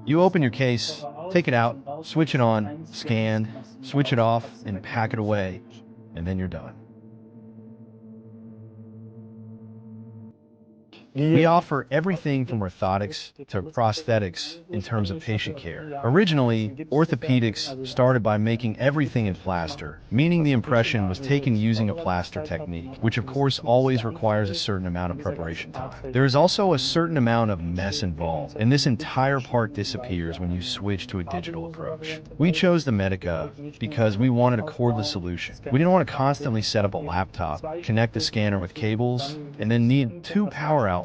You open your case, take it out, switch it on, scan, switch it off, and pack it away, and then you're done. We offer everything from orthotics to prosthetics in terms of patient care. Originally, orthopedics started by making everything in plaster, meaning the impression was taken using a plaster technique, which of course always requires a certain amount of preparation time. There is also a certain amount of mess involved, and this entire part disappears when you switch to a digital approach. We chose the Medixa because we wanted a cordless solution. We didn't want to constantly set up a laptop, connect the scanner with cables, and then need two power outlets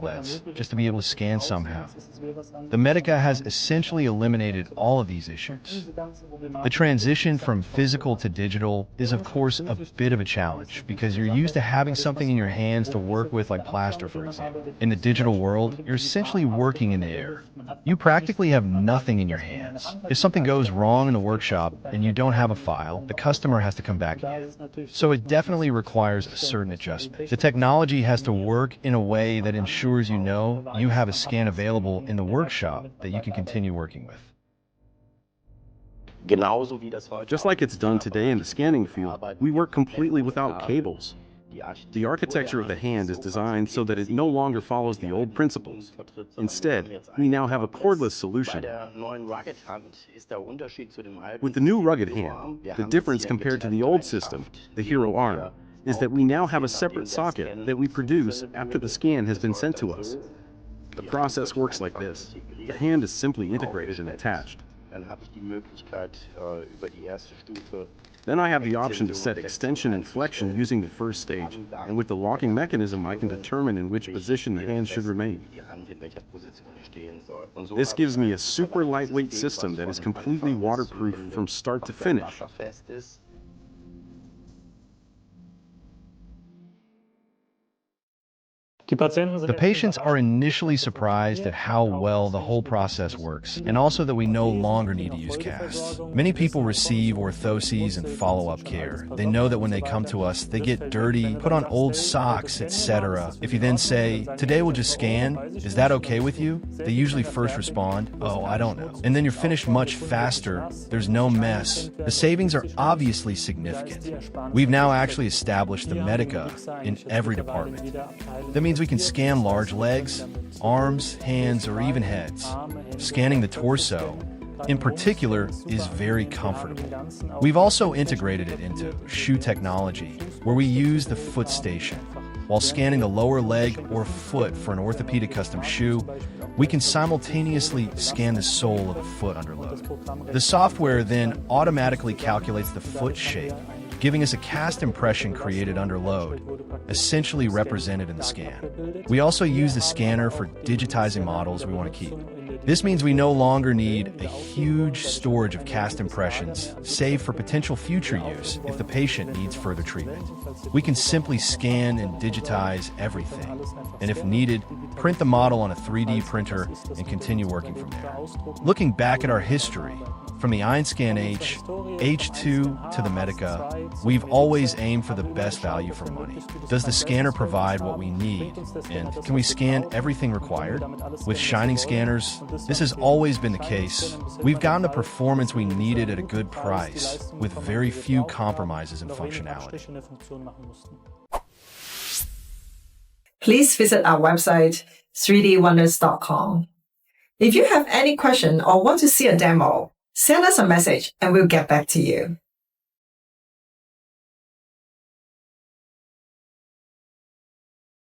just to be able to scan somehow. The Medixa has essentially eliminated all of these issues. The transition from physical to digital is of course a bit of a challenge because you're used to having something in your hands to work with, like plaster for example. In the digital world, you're essentially working in the air. You practically have nothing in your hands. If something goes wrong in the workshop and you don't have a file, the customer has to come back again. So it definitely requires a certain adjustment. The technology has to work in a way that ensures you know you have a scan available in the workshop that you can continue working with. Just like it's done today in the scanning field, we work completely without cables. The architecture of the hand is designed so that it no longer follows the old principles. Instead, we now have a cordless solution. With the new rugged hand, the difference compared to the old system, the Hero Arm, is that we now have a separate socket that we produce after the scan has been sent to us. The process works like this. The hand is simply integrated and attached. Then I have the option to set extension and flexion using the first stage, and with the locking mechanism I can determine in which position the hand should remain. This gives me a super lightweight system that is completely waterproof from start to finish. The patients are initially surprised at how well the whole process works, and also that we no longer need to use casts. Many people receive orthoses and follow-up care. They know that when they come to us, they get dirty, put on old socks, etc. If you then say, "Today we'll just scan, is that okay with you?" they usually first respond, "Oh, I don't know." And then you're finished much faster, there's no mess. The savings are obviously significant. We've now actually established the Medixa in every department. That means we can scan large legs, arms, hands, or even heads. Scanning the torso, in particular, is very comfortable. We've also integrated it into shoe technology, where we use the foot station. While scanning the lower leg or foot for an orthopedic custom shoe, we can simultaneously scan the sole of the foot under load. The software then automatically calculates the foot shape, giving us a cast impression created under load, essentially represented in the scan. We also use the scanner for digitizing models we want to keep. This means we no longer need a huge storage of cast impressions, save for potential future use if the patient needs further treatment. We can simply scan and digitize everything, and if needed, print the model on a 3D printer and continue working from there. Looking back at our history, from the EinScan H2 to the Medixa, we've always aimed for the best value for money. Does the scanner provide what we need? And can we scan everything required? With shining scanners, this has always been the case. We've gotten the performance we needed at a good price, with very few compromises in functionality. Please visit our website, 3dwonders.com. If you have any question or want to see a demo, send us a message and we'll get back to you.